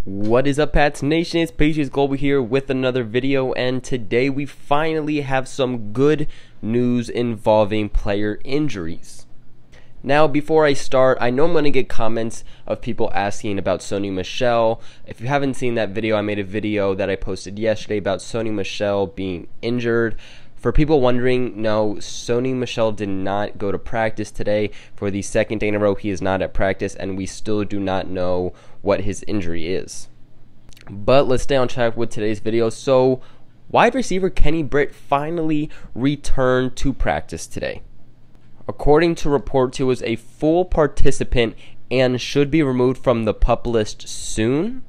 What is up, Pats Nation? It's Patriots Global here with another video, and today we finally have some good news involving player injuries. Now, before I start, I know I'm going to get comments of people asking about Sony Michel. If you haven't seen that video, I made a video that I posted yesterday about Sony Michel being injured. For people wondering, no, Sony Michel did not go to practice today. For the second day in a row, he is not at practice, and we still do not know what his injury is. But let's stay on track with today's video. So, wide receiver Kenny Britt finally returned to practice today. According to reports, he was a full participant and should be removed from the PUP list soon.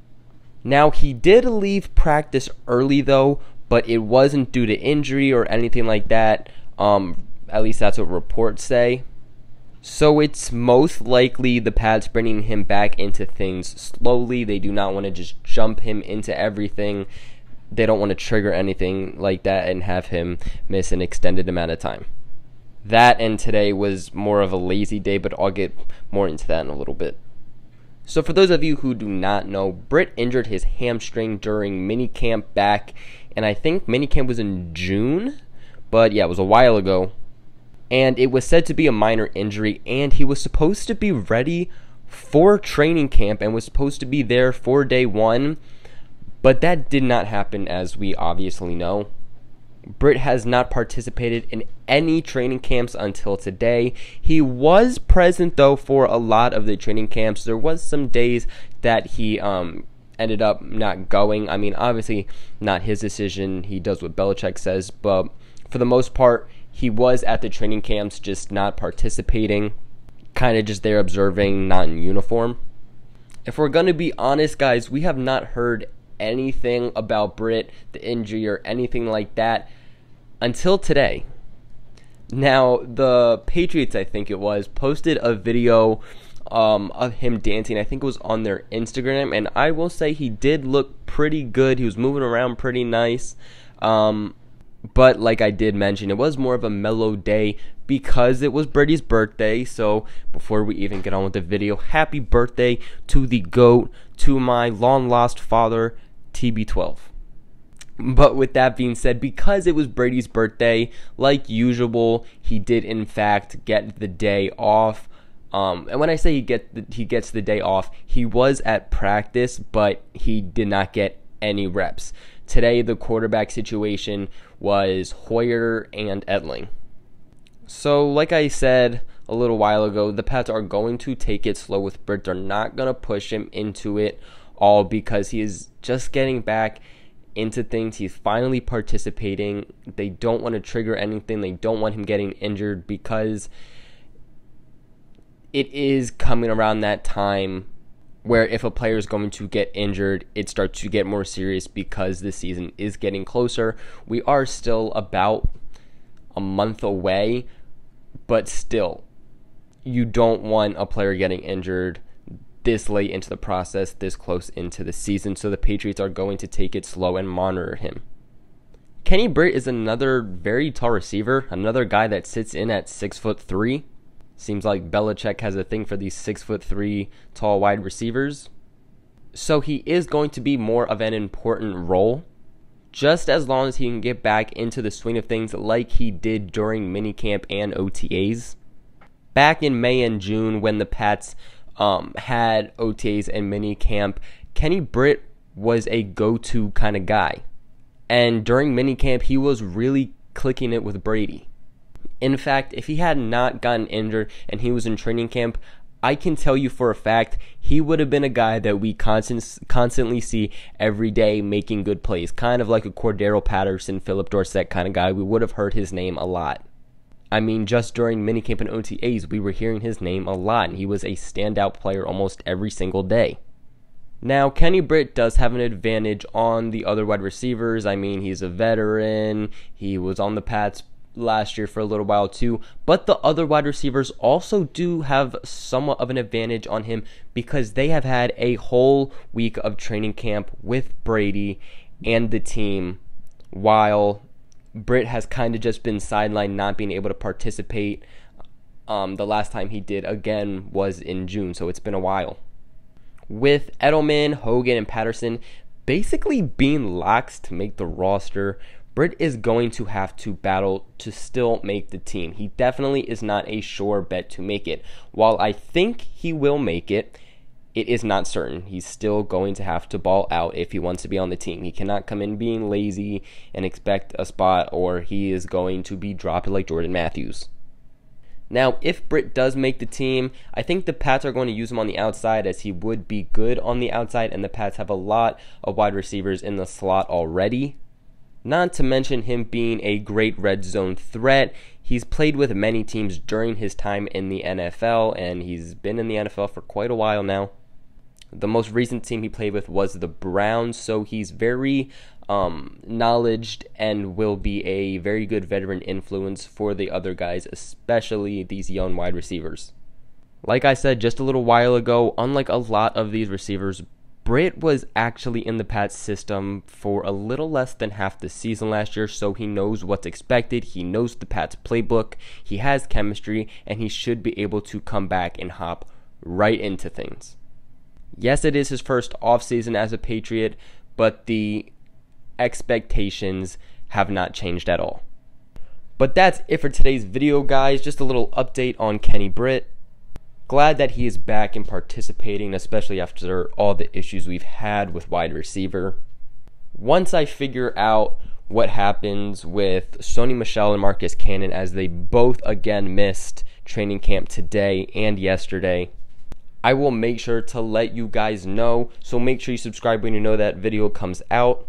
Now, he did leave practice early though, but it wasn't due to injury or anything like that. At least that's what reports say. So it's most likely the Pats bringing him back into things slowly. They do not want to just jump him into everything. They don't want to trigger anything like that and have him miss an extended amount of time. That and today was more of a lazy day, but I'll get more into that in a little bit. So for those of you who do not know, Britt injured his hamstring during minicamp back, and I think minicamp was in June, but yeah, it was a while ago. And it was said to be a minor injury, and he was supposed to be ready for training camp and was supposed to be there for day one, but that did not happen, as we obviously know. Britt has not participated in any training camps until today. He was present though for a lot of the training camps. There was some days that he ended up not going. I mean, obviously not his decision. He does what Belichick says, but for the most part, he was at the training camps, just not participating, kind of just there observing, not in uniform. If we're going to be honest, guys, we have not heard anything about Britt, the injury, or anything like that until today. Now, the Patriots, I think it was, posted a video of him dancing. I think it was on their Instagram, and I will say he did look pretty good. He was moving around pretty nice. But like I did mention, it was more of a mellow day because it was Brady's birthday. So before we even get on with the video, happy birthday to the GOAT, to my long-lost father, TB12. But with that being said, because it was Brady's birthday, like usual, he did in fact get the day off. And when I say he gets the day off, he was at practice, but he did not get any reps. Today, the quarterback situation was Hoyer and Edling. So, like I said a little while ago, the Pats are going to take it slow with Britt. They're not going to push him into it all because he is just getting back into things. He's finally participating. They don't want to trigger anything. They don't want him getting injured because it is coming around that time where if a player is going to get injured, it starts to get more serious because the season is getting closer. We are still about a month away, but still, you don't want a player getting injured this late into the process, this close into the season, so the Patriots are going to take it slow and monitor him. Kenny Britt is another very tall receiver, another guy that sits in at 6'3". Seems like Belichick has a thing for these 6'3" tall wide receivers. So he is going to be more of an important role, just as long as he can get back into the swing of things like he did during minicamp and OTAs. Back in May and June when the Pats had OTAs and minicamp, Kenny Britt was a go-to kind of guy. And during minicamp, he was really clicking it with Brady. In fact, if he had not gotten injured and he was in training camp, I can tell you for a fact he would have been a guy that we constantly see every day making good plays. Kind of like a Cordero Patterson, Philip Dorsett kind of guy. We would have heard his name a lot. I mean, just during minicamp and OTAs, we were hearing his name a lot, and he was a standout player almost every single day. Now, Kenny Britt does have an advantage on the other wide receivers. I mean, he's a veteran. He was on the Pats last year for a little while too, but the other wide receivers also do have somewhat of an advantage on him because they have had a whole week of training camp with Brady and the team, while Britt has kind of just been sidelined, not being able to participate. The last time he did again was in June, so it's been a while. With Edelman, Hogan, and Patterson basically being locks to make the roster, Britt is going to have to battle to still make the team. He definitely is not a sure bet to make it. While I think he will make it, it is not certain. He's still going to have to ball out if he wants to be on the team. He cannot come in being lazy and expect a spot, or he is going to be dropped like Jordan Matthews. Now, if Britt does make the team, I think the Pats are going to use him on the outside, as he would be good on the outside, and the Pats have a lot of wide receivers in the slot already. Not to mention him being a great red zone threat. He's played with many teams during his time in the NFL, and he's been in the NFL for quite a while now. The most recent team he played with was the Browns, so he's very knowledgeable and will be a very good veteran influence for the other guys, especially these young wide receivers. Like I said just a little while ago, unlike a lot of these receivers, Britt was actually in the Pats system for a little less than half the season last year, so he knows what's expected. He knows the Pats playbook. He has chemistry, and he should be able to come back and hop right into things. Yes, it is his first offseason as a Patriot, but the expectations have not changed at all. But that's it for today's video, guys. Just a little update on Kenny Britt. Glad that he is back and participating, especially after all the issues we've had with wide receiver. Once I figure out what happens with Sony Michel and Marcus Cannon, as they both again missed training camp today and yesterday, I will make sure to let you guys know. So make sure you subscribe when you know that video comes out.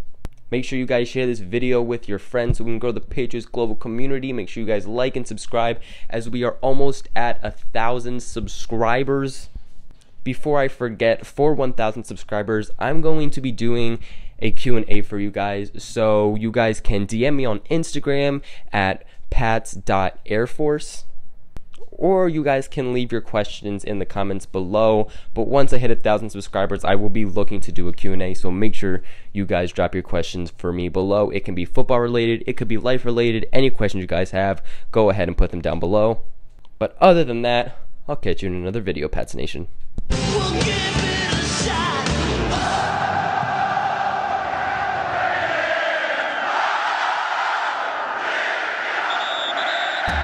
Make sure you guys share this video with your friends so we can grow the Patriots global community. Make sure you guys like and subscribe, as we are almost at 1,000 subscribers. Before I forget, for 1,000 subscribers, I'm going to be doing a Q&A for you guys. So you guys can DM me on Instagram at pats.airforce. Or you guys can leave your questions in the comments below. But once I hit 1,000 subscribers, I will be looking to do a Q&A. So make sure you guys drop your questions for me below. It can be football related. It could be life related. Any questions you guys have, go ahead and put them down below. But other than that, I'll catch you in another video, Pats Nation.